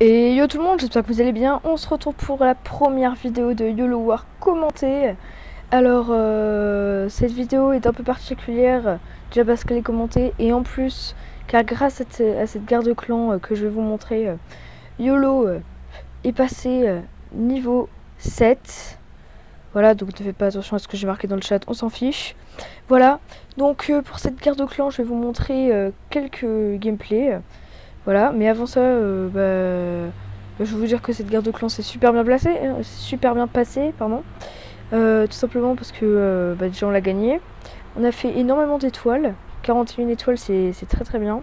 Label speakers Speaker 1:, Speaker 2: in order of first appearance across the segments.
Speaker 1: Et yo tout le monde, j'espère que vous allez bien. On se retrouve pour la première vidéo de YOLO War commentée. Alors, cette vidéo est un peu particulière, déjà parce qu'elle est commentée, et en plus, car grâce à cette guerre de clan que je vais vous montrer, YOLO est passé niveau 7. Voilà, donc ne faites pas attention à ce que j'ai marqué dans le chat, on s'en fiche. Voilà, donc pour cette guerre de clan, je vais vous montrer quelques gameplays. Voilà, mais avant ça, je vais vous dire que cette guerre de clan s'est super bien placée, super bien passée, pardon. Tout simplement parce que déjà on l'a gagné. On a fait énormément d'étoiles, 41 étoiles, c'est très très bien.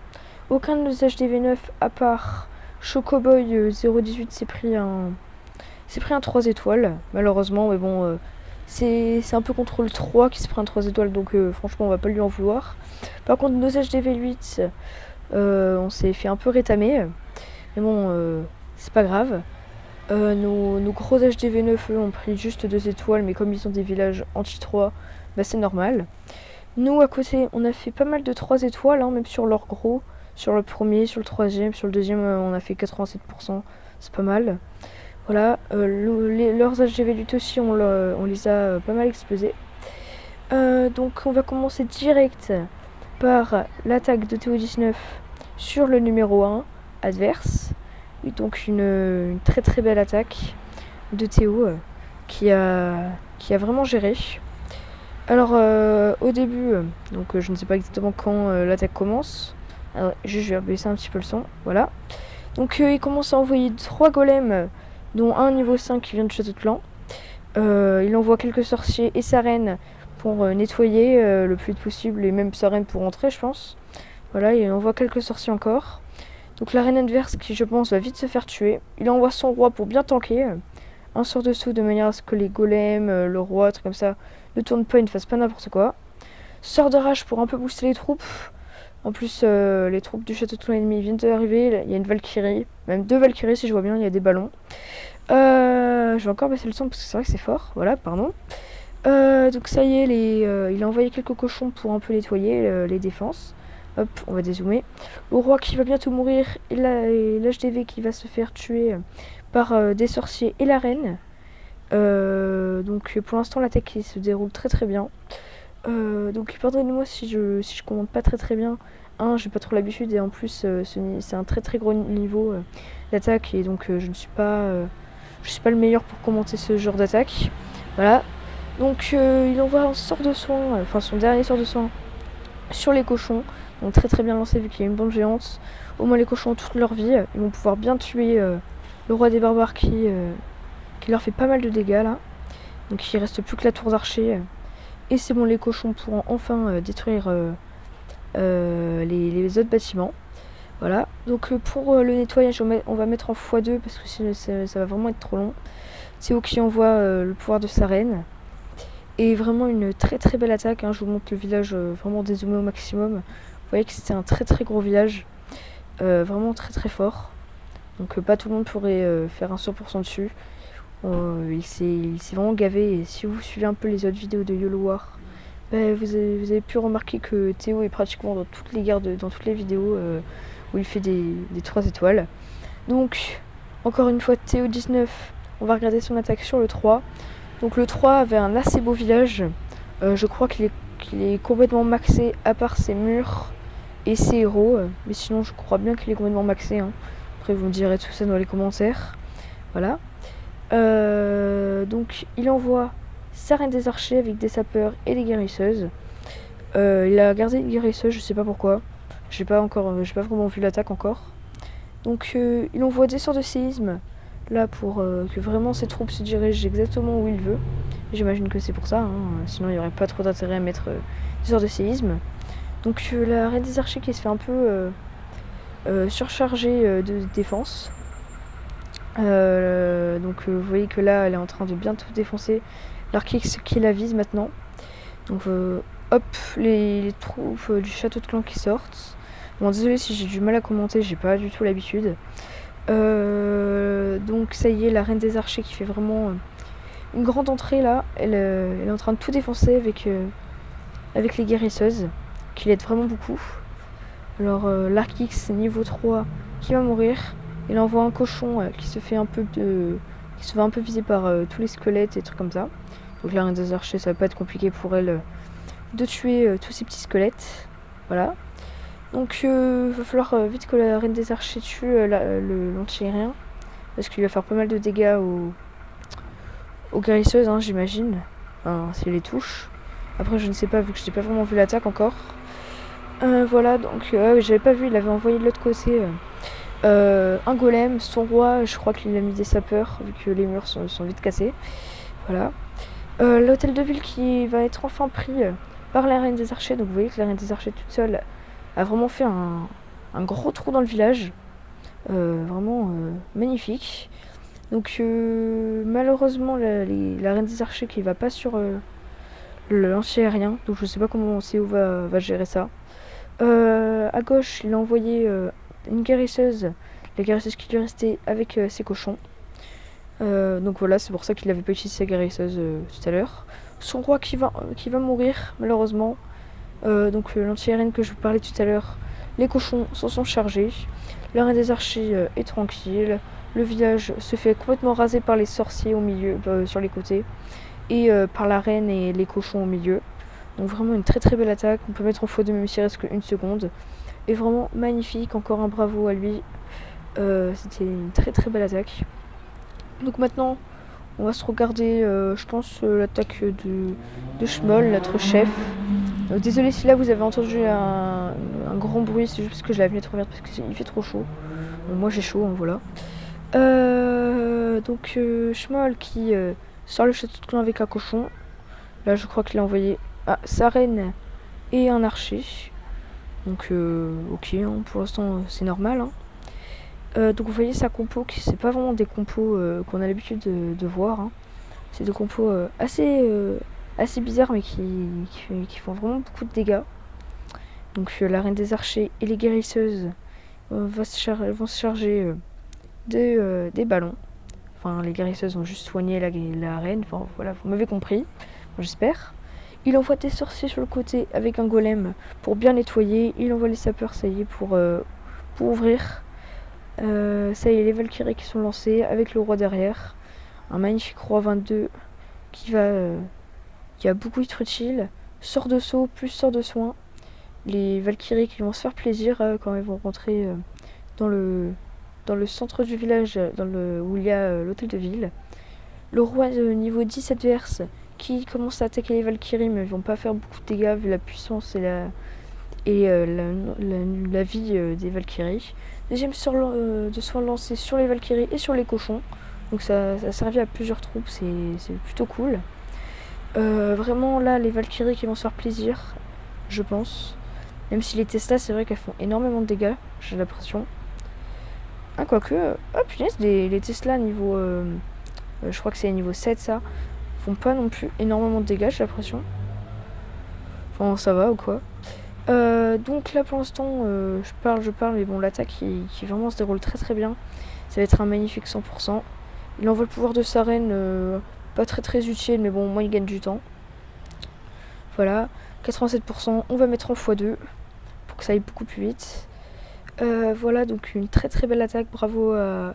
Speaker 1: Aucun de nos HDV9 à part Chocoboy 018 s'est pris un 3 étoiles, malheureusement, mais bon, c'est un peu contre le 3 qui s'est pris un 3 étoiles, donc franchement on va pas lui en vouloir. Par contre, nos HDV8, on s'est fait un peu rétamer, mais bon, c'est pas grave. Nos gros HDV9 eux ont pris juste 2 étoiles, mais comme ils sont des villages anti-3, bah c'est normal. Nous à côté on a fait pas mal de 3 étoiles, hein, même sur leur gros, sur le premier, sur le troisième, sur le deuxième on a fait 87%, c'est pas mal. Voilà, leurs HDV8 aussi on les a pas mal explosés. Donc on va commencer direct par l'attaque de TO19 sur le numéro 1 adverse. Et donc une très très belle attaque de Théo qui a vraiment géré. Alors au début, donc je ne sais pas exactement quand l'attaque commence. Alors, je vais baisser un petit peu le son, voilà. Donc il commence à envoyer 3 golems, dont un niveau 5 qui vient de Château de Clan. Il envoie quelques sorciers et sa reine pour nettoyer le plus vite possible, et même sa reine pour rentrer, je pense. Voilà, il envoie quelques sorciers encore. Donc la reine adverse qui, je pense, va vite se faire tuer. Il envoie son roi pour bien tanker. Un sur dessous de manière à ce que les golems, le roi, trucs comme ça, ne tournent pas et ne fassent pas n'importe quoi. Sort de rage pour un peu booster les troupes. En plus, les troupes du château de clan ennemi viennent d'arriver. Il y a une Valkyrie, même 2 Valkyries si je vois bien, il y a des ballons. Je vais encore baisser le son parce que c'est vrai que c'est fort. Voilà, pardon. Donc ça y est, il a envoyé quelques cochons pour un peu nettoyer les défenses. Hop, on va dézoomer. Le roi qui va bientôt mourir et l'HDV qui va se faire tuer par des sorciers et la reine. Donc pour l'instant l'attaque se déroule très très bien. Donc pardonnez-moi si je commande pas très très bien. J'ai pas trop l'habitude, et en plus c'est un très très gros niveau d'attaque, et donc je suis pas le meilleur pour commenter ce genre d'attaque. Voilà. Donc il envoie un sort de soin, enfin son dernier sort de soin sur les cochons. Donc très très bien lancé vu qu'il y a une bombe géante. Au moins les cochons ont toute leur vie. Ils vont pouvoir bien tuer le roi des barbares qui leur fait pas mal de dégâts là. Donc il reste plus que la tour d'archer. Et c'est bon, les cochons pourront enfin détruire les autres bâtiments. Voilà. Donc pour le nettoyage, on va mettre en x2 parce que sinon ça va vraiment être trop long. Théo qui envoie le pouvoir de sa reine. Et vraiment une très très belle attaque, hein. Je vous montre le village vraiment dézoomé au maximum. Vous voyez que c'était un très très gros village, vraiment très très fort. Donc pas tout le monde pourrait faire un 100% dessus. Il s'est vraiment gavé, et si vous suivez un peu les autres vidéos de YOLO War, vous avez pu remarquer que Théo est pratiquement dans toutes les guerres, dans toutes les vidéos où il fait des 3 étoiles. Donc encore une fois Théo 19, on va regarder son attaque sur le 3. Donc le 3 avait un assez beau village. Je crois qu'il est complètement maxé à part ses murs et ses héros. Mais sinon je crois bien qu'il est complètement maxé, hein. Après vous me direz tout ça dans les commentaires. Voilà. Donc il envoie sa reine des archers avec des sapeurs et des guérisseuses. Il a gardé une guérisseuse, je sais pas pourquoi. J'ai pas vraiment vu l'attaque encore. Donc il envoie des sorts de séisme là pour que vraiment ses troupes se dirigent exactement où il veut. J'imagine que c'est pour ça, hein. Sinon il n'y aurait pas trop d'intérêt à mettre des sorts de séisme. Donc la reine des archers qui se fait un peu surcharger de défense. Donc vous voyez que là elle est en train de bien tout défoncer l'Archix qui la vise maintenant. Donc hop, les troupes du château de clan qui sortent. Bon, désolé si j'ai du mal à commenter, j'ai pas du tout l'habitude. Donc ça y est, la reine des archers qui fait vraiment une grande entrée là. Elle est en train de tout défoncer avec les guérisseuses qui l'aident vraiment beaucoup. Alors l'Archix niveau 3 qui va mourir. il envoie un cochon qui se fait un peu viser par tous les squelettes et trucs comme ça. Donc la reine des archers, ça va pas être compliqué pour elle de tuer tous ces petits squelettes. Voilà. Donc va falloir vite que la reine des archers tue l'anti-aérien. Parce qu'il va faire pas mal de dégâts aux guérisseuses, hein, j'imagine. Enfin, s'il les touche. Après, je ne sais pas, vu que je n'ai pas vraiment vu l'attaque encore. Voilà, donc j'avais pas vu, il avait envoyé de l'autre côté un golem, son roi, je crois qu'il a mis des sapeurs, vu que les murs sont vite cassés. Voilà. L'hôtel de ville qui va être enfin pris par la reine des archers. Donc vous voyez que la reine des archers toute seule a vraiment fait un gros trou dans le village. Vraiment magnifique. Donc malheureusement la reine des archers qui va pas sur l'anti-aérien. Donc je sais pas comment CO va gérer ça. À gauche il a envoyé une guérisseuse. La guérisseuse qui lui restait avec ses cochons. Donc voilà, c'est pour ça qu'il avait pas utilisé sa guérisseuse tout à l'heure. Son roi qui va mourir malheureusement. Donc l'anti-aérienne que je vous parlais tout à l'heure, les cochons s'en sont chargés. La reine des archers est tranquille. Le village se fait complètement raser par les sorciers au milieu, sur les côtés, et par la reine et les cochons au milieu. Donc vraiment une très très belle attaque. On peut mettre en x2 même s'il reste qu'une seconde. Et vraiment magnifique, encore un bravo à lui. C'était une très très belle attaque. Donc maintenant, on va se regarder, je pense, l'attaque de Schmoll, notre chef. Désolé si là vous avez entendu un grand bruit, c'est juste parce que je la venais trop verte parce qu'il fait trop chaud. Bon, moi j'ai chaud, hein, voilà. Donc Schmoll qui sort le château de clan avec un cochon. Là je crois qu'il a envoyé sa reine et un archer. Donc ok, hein, pour l'instant c'est normal. Hein. Donc vous voyez sa compo, qui c'est pas vraiment des compos qu'on a l'habitude de voir. Hein. C'est des compos assez bizarres mais qui font vraiment beaucoup de dégâts. Donc la reine des archers et les guérisseuses vont se charger des ballons. Enfin les guérisseuses ont juste soigné la reine. Enfin voilà, vous m'avez compris, j'espère. Il envoie des sorciers sur le côté avec un golem pour bien nettoyer. Il envoie les sapeurs, ça y est, pour ouvrir. Ça y est, les Valkyries qui sont lancées avec le roi derrière. Un magnifique roi 22 qui a beaucoup être utile. Sort de saut plus sort de soin. Les Valkyries qui vont se faire plaisir quand elles vont rentrer dans le centre du village où il y a l'hôtel de ville. Le roi de niveau 17 verse qui commence à attaquer les Valkyries, mais ils vont pas faire beaucoup de dégâts vu la puissance et la vie des Valkyries. Deuxième sort de soin lancé sur les Valkyries et sur les cochons. Donc ça a servi à plusieurs troupes, c'est plutôt cool. Vraiment là, les Valkyries qui vont se faire plaisir, je pense. Même si les Tesla, c'est vrai qu'elles font énormément de dégâts, j'ai l'impression. Ah, quoique... oh punaise, les Tesla niveau... je crois que c'est niveau 7 ça. Font pas non plus énormément de dégâts, j'ai l'impression. Enfin, ça va ou quoi. Donc là pour l'instant je parle mais bon, l'attaque qui vraiment se déroule très très bien. Ça va être un magnifique 100%. Il envoie le pouvoir de sa reine, pas très très utile, mais bon, au moins il gagne du temps. Voilà, 87%, on va mettre en x2 pour que ça aille beaucoup plus vite. Voilà, donc une très très belle attaque, bravo à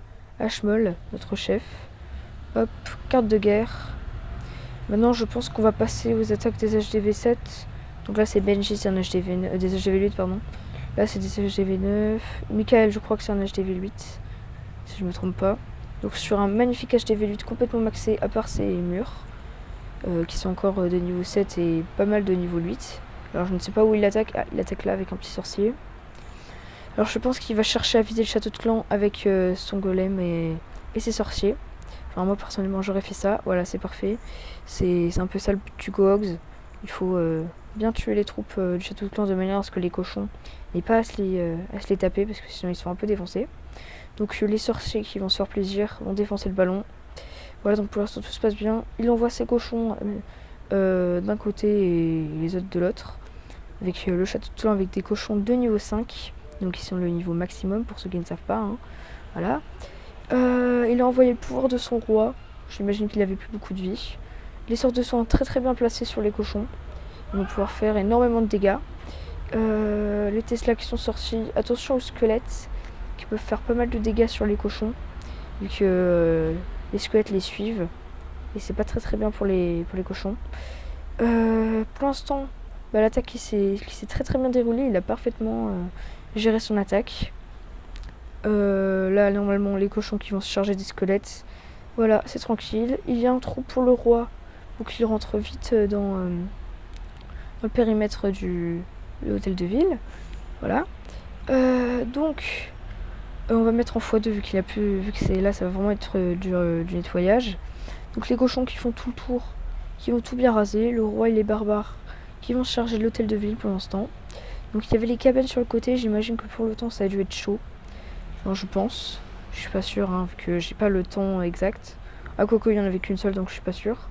Speaker 1: Schmoll, notre chef. Hop, carte de guerre. Maintenant je pense qu'on va passer aux attaques des HDV7. Donc là c'est Benji, c'est un HDV9, des HDV8 pardon. Là c'est des HDV9. Michael, je crois que c'est un HDV8, si je me trompe pas. Donc sur un magnifique HDV8 complètement maxé à part ses murs, qui sont encore de niveau 7 et pas mal de niveau 8. Alors je ne sais pas où il attaque. Ah, il attaque là avec un petit sorcier. Alors je pense qu'il va chercher à viser le château de clan avec son golem et ses sorciers. Enfin moi personnellement j'aurais fait ça. Voilà, c'est parfait. C'est un peu ça le but du Gogs. Il faut bien tuer les troupes du château de clan de manière à ce que les cochons n'aient pas à se les taper, parce que sinon ils se font un peu défoncer. Donc les sorciers qui vont se faire plaisir vont défoncer le ballon. Voilà, donc pour l'instant tout se passe bien. Il envoie ses cochons d'un côté et les autres de l'autre. Avec le château de clan avec des cochons de niveau 5. Donc ils sont le niveau maximum pour ceux qui ne savent pas. Hein. Voilà. Il a envoyé le pouvoir de son roi. J'imagine qu'il avait plus beaucoup de vie. Les sorts de soins très très bien placés sur les cochons. Ils vont pouvoir faire énormément de dégâts. Les Tesla qui sont sortis. Attention aux squelettes. qui peuvent faire pas mal de dégâts sur les cochons, vu que les squelettes les suivent. Et c'est pas très bien pour les cochons. Pour l'instant, l'attaque qui s'est très bien déroulée, il a parfaitement géré son attaque. Là, normalement, les cochons qui vont se charger des squelettes. Voilà, c'est tranquille. Il y a un trou pour le roi, donc il rentre vite dans le périmètre de l'hôtel de ville. Voilà. Donc, on va mettre en x2 vu que c'est là, ça va vraiment être du nettoyage. Donc les cochons qui font tout le tour, qui vont tout bien raser. Le roi et les barbares qui vont se charger de l'hôtel de ville pour l'instant. Donc il y avait les cabanes sur le côté. J'imagine que pour le temps, ça a dû être chaud. Enfin, je pense. Je suis pas sûre, hein, vu que j'ai pas le temps exact. À Coco, il y en avait qu'une seule, donc je suis pas sûre.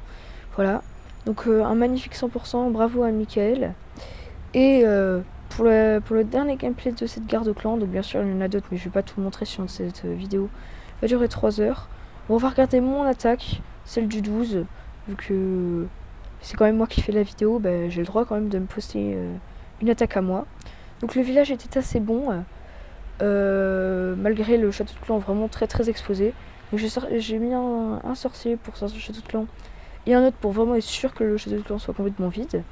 Speaker 1: Voilà. Donc un magnifique 100%. Bravo à Michael. Et pour le dernier gameplay de cette garde clan, donc bien sûr il y en a d'autres, mais je vais pas tout montrer sur cette vidéo. Va durer 3 heures. On va regarder mon attaque, celle du 12, vu que c'est quand même moi qui fais la vidéo, j'ai le droit quand même de me poster une attaque à moi. Donc le village était assez bon, malgré le château de clan vraiment très exposé. Donc j'ai mis un sorcier pour sortir le château de clan et un autre pour vraiment être sûr que le château de clan soit complètement vide.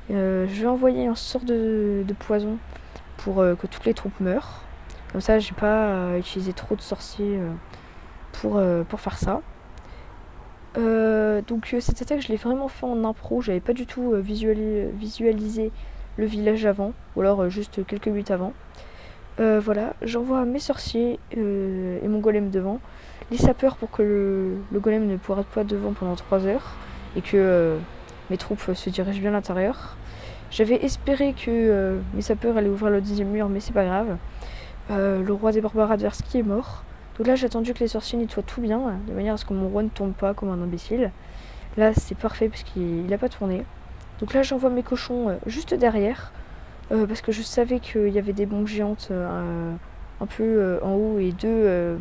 Speaker 1: Je vais envoyer un sort de poison pour que toutes les troupes meurent. Comme ça, j'ai pas utilisé trop de sorciers pour faire ça. Donc cette attaque, je l'ai vraiment fait en impro. J'avais pas du tout visualisé le village avant, ou alors juste quelques minutes avant. Voilà, j'envoie mes sorciers et mon golem devant. Les sapeurs pour que le golem ne pourra pas devant pendant 3 heures et que mes troupes se dirigent bien à l'intérieur. J'avais espéré que mes sapeurs allaient ouvrir le 10e mur, mais c'est pas grave. Le roi des barbares adverses qui est mort. Donc là, j'ai attendu que les sorciers nettoient tout bien, de manière à ce que mon roi ne tombe pas comme un imbécile. Là, c'est parfait parce qu'il n'a pas tourné. Donc là, j'envoie mes cochons juste derrière, parce que je savais qu'il y avait des bombes géantes un peu en haut et deux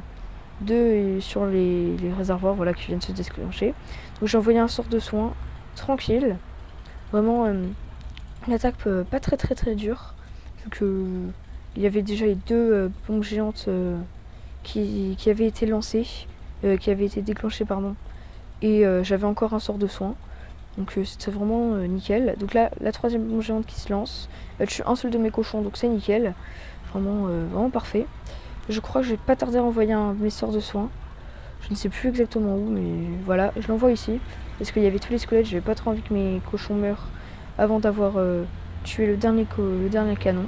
Speaker 1: sur les réservoirs, voilà, qui viennent se déclencher. Donc j'ai envoyé un sort de soin tranquille. Vraiment, l'attaque pas très dure, vu que il y avait déjà les 2 bombes géantes qui avaient été lancées, qui avaient été déclenchées, pardon. Et j'avais encore un sort de soin. Donc c'était vraiment nickel. Donc là, la 3e bombe géante qui se lance. Elle tue un seul de mes cochons, donc c'est nickel. Vraiment parfait. Je crois que je vais pas tarder à envoyer mes sorts de soin. Je ne sais plus exactement où, mais voilà, je l'envoie ici. Parce qu'il y avait tous les squelettes, j'avais pas trop envie que mes cochons meurent avant d'avoir tué le dernier canon.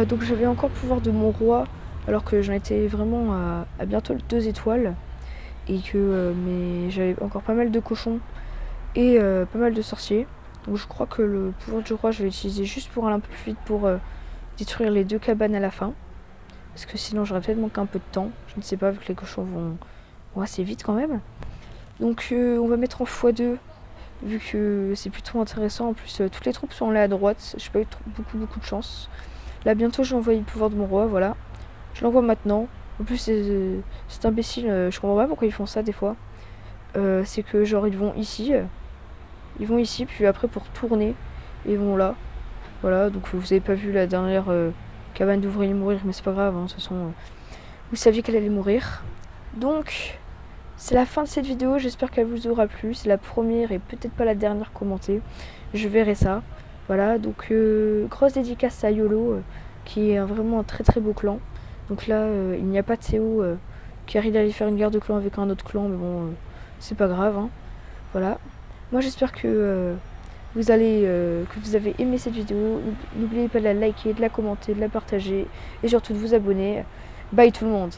Speaker 1: Donc j'avais encore le pouvoir de mon roi, alors que j'en étais vraiment à bientôt 2 étoiles. Et que j'avais encore pas mal de cochons et pas mal de sorciers. Donc je crois que le pouvoir du roi, je vais l'utiliser juste pour aller un peu plus vite pour détruire les 2 cabanes à la fin. Parce que sinon j'aurais peut-être manqué un peu de temps. Je ne sais pas, vu que les cochons vont assez vite quand même. Donc on va mettre en x2, vu que c'est plutôt intéressant. En plus, toutes les troupes sont là à droite. J'ai pas eu beaucoup de chance. Là, bientôt, j'ai envoyé le pouvoir de mon roi, voilà. Je l'envoie maintenant. En plus, c'est imbécile. Je comprends pas pourquoi ils font ça des fois. C'est que genre, ils vont ici. Puis après, pour tourner, ils vont là. Voilà, donc vous avez pas vu la dernière cabane d'ouvriers mourir, mais c'est pas grave, hein, de toute façon. Vous saviez qu'elle allait mourir. Donc, c'est la fin de cette vidéo. J'espère qu'elle vous aura plu. C'est la première et peut-être pas la dernière commentée. Je verrai ça. Voilà, donc grosse dédicace à YOLO, qui est vraiment un très beau clan. Donc là, il n'y a pas de CO, car il allait faire une guerre de clan avec un autre clan, mais bon, c'est pas grave, hein. Voilà. Moi, j'espère que vous avez aimé cette vidéo. N'oubliez pas de la liker, de la commenter, de la partager, et surtout de vous abonner. Bye tout le monde.